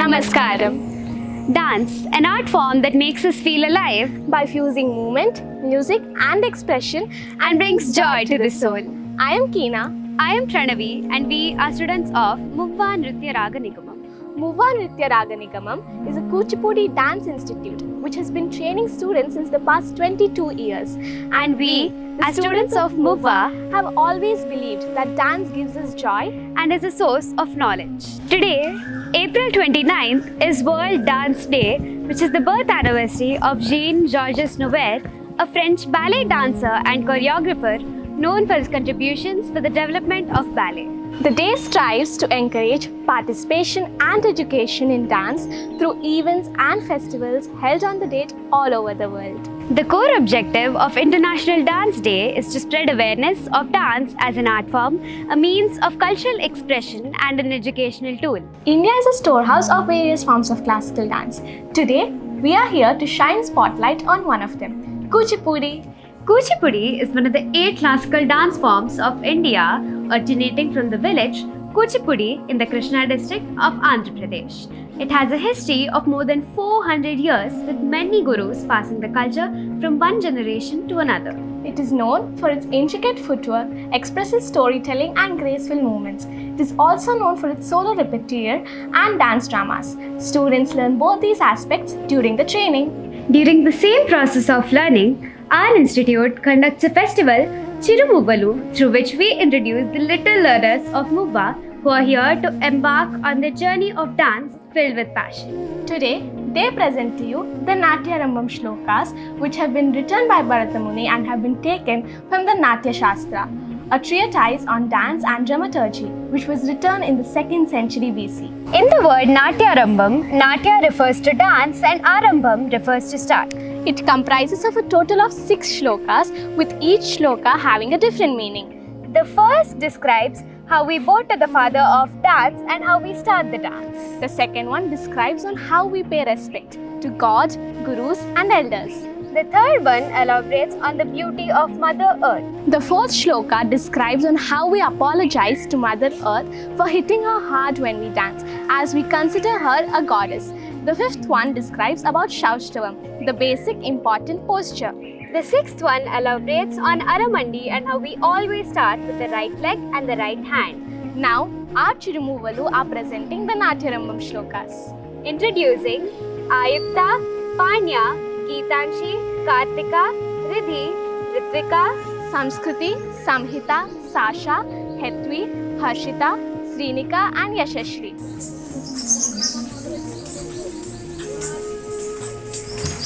Namaskaram. Dance, an art form that makes us feel alive by fusing movement, music and expression and brings joy to the soul. I am Keena. I am Pranavi and we are students of Muvva Nritya Raga Nigamam. Muvva Nritya Raga Nigamam is a Kuchipudi dance institute which has been training students since the past 22 years. And we, as students of Muvva, have always believed that dance gives us joy and is a source of knowledge. Today, April 29th is World Dance Day, which is the birth anniversary of Jean-Georges Noverre, a French ballet dancer and choreographer known for his contributions for the development of ballet. The day strives to encourage participation and education in dance through events and festivals held on the date all over the world. The core objective of International Dance Day is to spread awareness of dance as an art form, a means of cultural expression and an educational tool. India is a storehouse of various forms of classical dance. Today, we are here to shine spotlight on one of them, Kuchipudi. Kuchipudi is one of the 8 classical dance forms of India, originating from the village Kuchipudi in the Krishna district of Andhra Pradesh. It has a history of more than 400 years, with many gurus passing the culture from one generation to another. It is known for its intricate footwork, expressive storytelling and graceful movements. It is also known for its solo repertoire and dance dramas. Students learn both these aspects during the training. During the same process of learning, our institute conducts a festival, Chirumuvalu, through which we introduce the little learners of Muvva who are here to embark on their journey of dance filled with passion. Today, they present to you the Natya Rambam shlokas, which have been written by Bharata Muni and have been taken from the Natya Shastra, a treatise on dance and dramaturgy, which was written in the 2nd century BC. In the word Natya Rambam, Natya refers to dance and Arambam refers to start. It comprises of a total of 6 shlokas, with each shloka having a different meaning. The first describes how we bow to the father of dance and how we start the dance. The second one describes on how we pay respect to God, gurus and elders. The third one elaborates on the beauty of Mother Earth. The fourth shloka describes on how we apologize to Mother Earth for hitting her hard when we dance, as we consider her a goddess. The fifth one describes about Shausthavam, the basic important posture. The sixth one elaborates on Aramandi and how we always start with the right leg and the right hand. Now, our Chirumuvalu are presenting the Natya Rambam shlokas. Introducing Ayukta, Panya, Geetanshi, Kartika, Riddhi, Ritvika, Samskruti, Samhita, Sasha, Hetvi, Harshita, Srinika and Yashashri.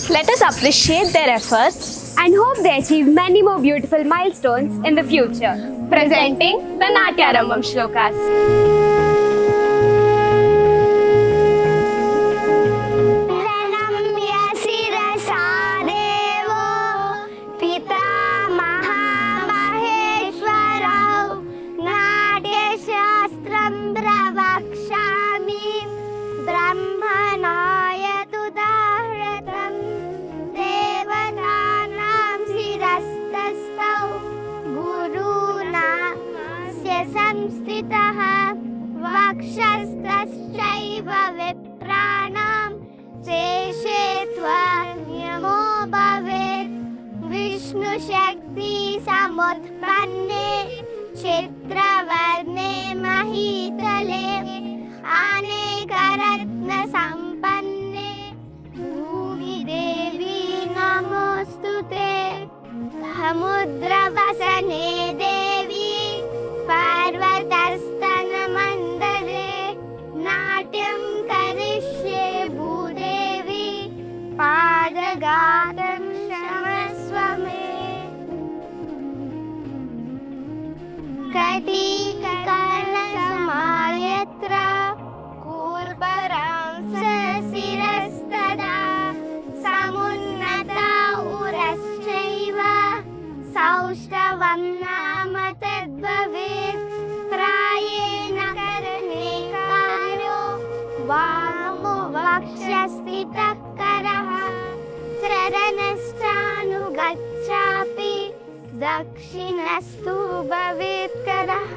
Let us appreciate their efforts and hope they achieve many more beautiful milestones in the future. Presenting the Natya Rambam shlokas. संस्थितः वक्षस्थश्चैव विप्राणां शेषे त्वन्यमो भवेत् विष्णुशक्ति समुत्पन्ने चित्रवर्णे महीतले अनेकरत्नसम्पन्ने भूमिदेवी नमोऽस्तुते समुद्रवसने देवी पर्वतस्तनमण्डले नाट्यं करिष्ये भूदेवी पादघातं क्षमस्व मे कटिकलसमायत्र कूर्परांस शिरस्तदा समुन्नता उरश्चैव सौष्ठवं नाम तद्भवेत् त्रायेण करणे कार्यो वामो वक्षस्थितः करः शरणश्चानुगच्छापि दक्षिणस्तु भवेत् करः.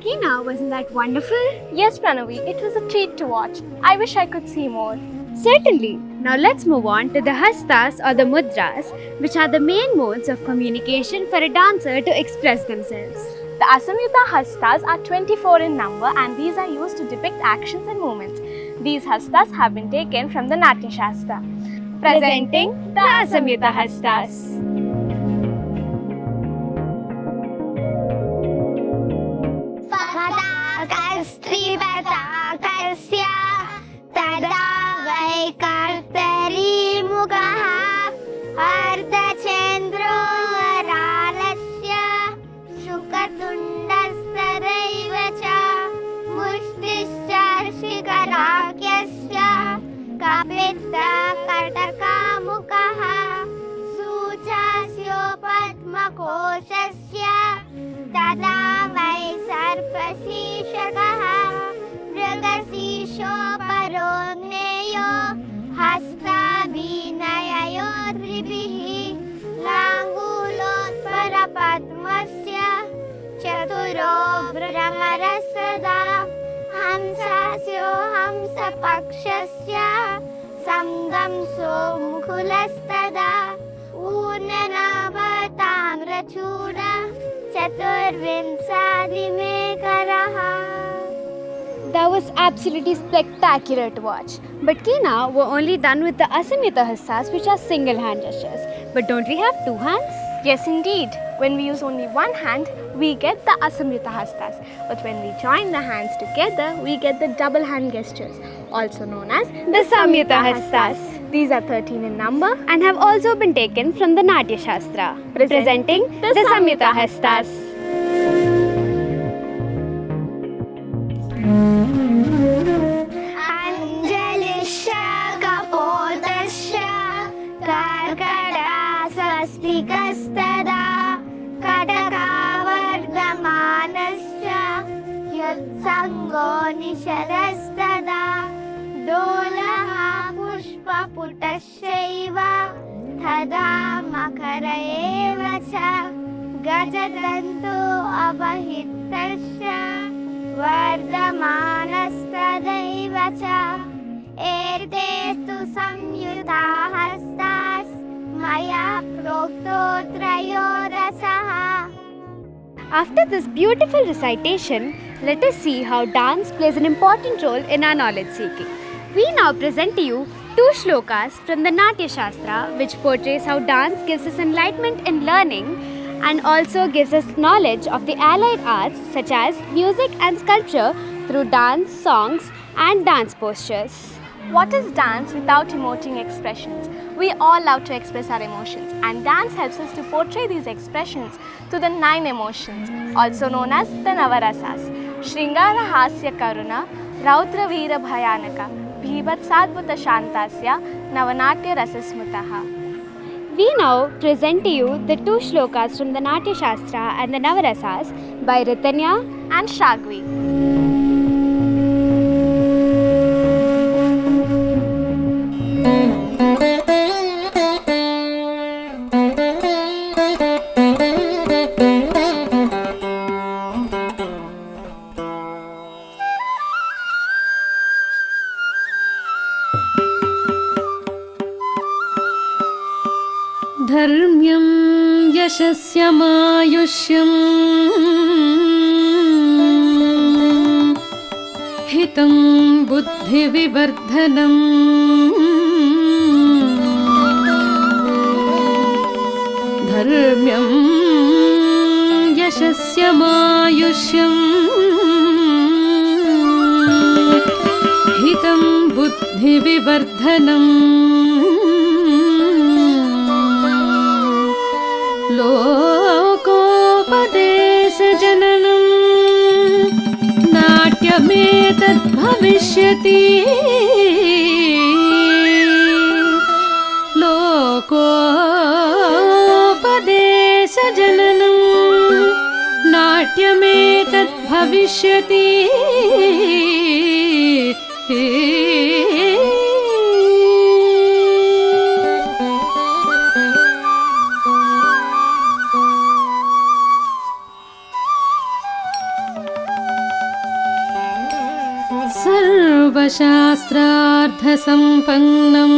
Tina, wasn't that wonderful? Yes, Pranavi, it was a treat to watch. I wish I could see more. Certainly. Now let's move on to the hastas or the mudras, which are the main modes of communication for a dancer to express themselves. The Asamyuta hastas are 24 in number and these are used to depict actions and movements. These hastas have been taken from the Natya Shastra. Presenting the Asamyuta hastas. कस्त्रिवताकस्य तदा वै कर्तरीमुखः अर्धचन्द्रो वरालस्य शुकतुण्डस्तदैव च मुष्टिश्च शिखराख्यस्य कपित्थकटकमुखः सूचास्योपद्मकोशस्य तदा वै सर्पशीर्षकः मृगशीर्षो परोज्ञेयो हस्ताभिनययोर्द्रिभिः लाङ्गूलोत्परपद्मस्य चतुरो भ्रमरसदा हंसस्यो हंसपक्षस्य संगंसो मुकुलस्तदा ऊर्णनाभताम्रचूड चतुर्विंशादिमेकरः. That was absolutely spectacular to watch. But Tina, we're only done with the Asamyuta hastas, which are single hand gestures. But don't we have two hands? Yes, indeed. When we use only one hand, we get the Asamyuta hastas. But when we join the hands together, we get the double hand gestures, also known as The Samyuta hastas. These are 13 in number And have also been taken from the Natya Shastra. Presenting the Samyuta hastas. Anjalisya kapodasya karkada swastikastada kadakavardhamanasya yutsango nisharastada dolaha pushpaputasya तदा मकर एव च गजतन्तु अवहितस्य वर्धमानस्तदैव च एते तु संयुता हस्तास् मया प्रोक्तो त्रयोरसः. After this beautiful recitation, let us see how dance plays an important role in our knowledge seeking. We now present to you two shlokas from the Natya Shastra, which portrays how dance gives us enlightenment in learning and also gives us knowledge of the allied arts such as music and sculpture through dance, songs and dance postures. What is dance without emoting expressions? We all love to express our emotions, and dance helps us to portray these expressions to the 9 emotions, also known as the Navarasas. Shringara Hasya Karuna, Rautra Veera Bhayanaka, Bhibatsadbhuta Shantasya, Navanatya Rasasmutaha. We now present to you the two shlokas from the Natya Shastra and the Navarasas by Ritanya and Shagvi. धर्म्यं यशस्यमायुष्यं हितं बुद्धिविवर्धनम् धर्म्यं यशस्यमायुष्यं हितं बुद्धिविवर्धनम् लोकोपदेशजननं नाट्यमेतद्भविष्यति लोकोपदेशजननं नाट्यमेतद्भविष्यति सर्वशास्त्रार्थसम्पन्नम्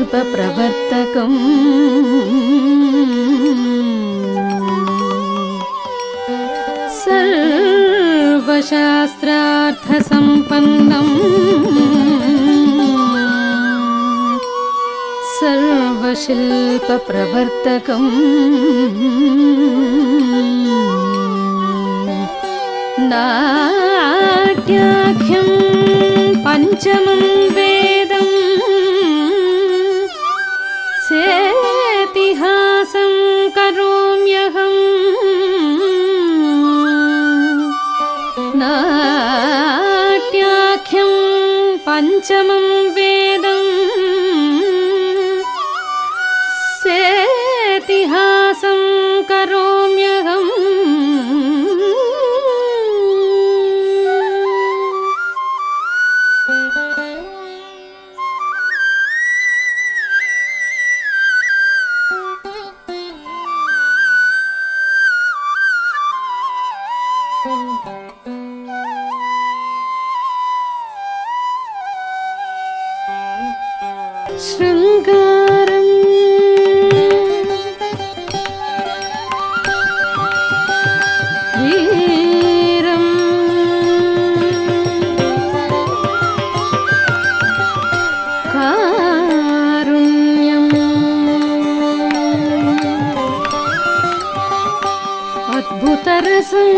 सर्वशिल्पप्रवर्तकम् सर्वशास्त्रार्थसम्पन्नम् सर्वशिल्पप्रवर्तकम् नाट्याख्यं पञ्चमं वेदम् सेतिहासं करोम्यहम् नाट्याख्यं पञ्चमं वेदम् सेतिहासं करोम्यहम् शृङ्गारम् वीरम् कारुण्यम् अद्भुतरसम्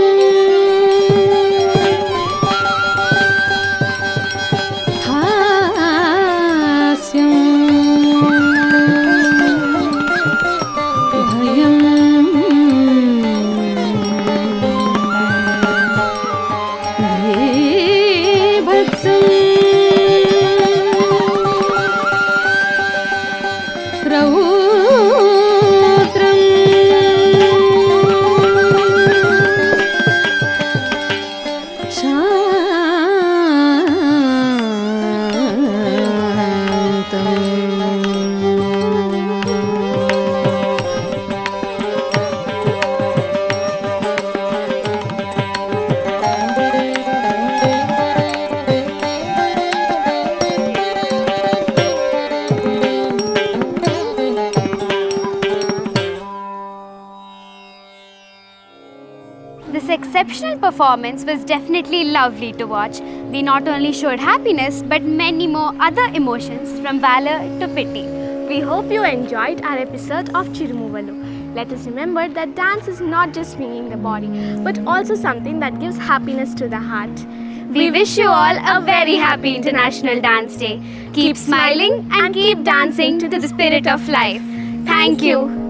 This exceptional performance was definitely lovely to watch. We not only showed happiness but many more other emotions from valor to pity. We hope you enjoyed our episode of Chirumuvalu. Let us remember that dance is not just swinging the body, but also something that gives happiness to the heart. We wish you all a very happy International Dance Day. Keep smiling and keep dancing to the spirit of life. Thank you.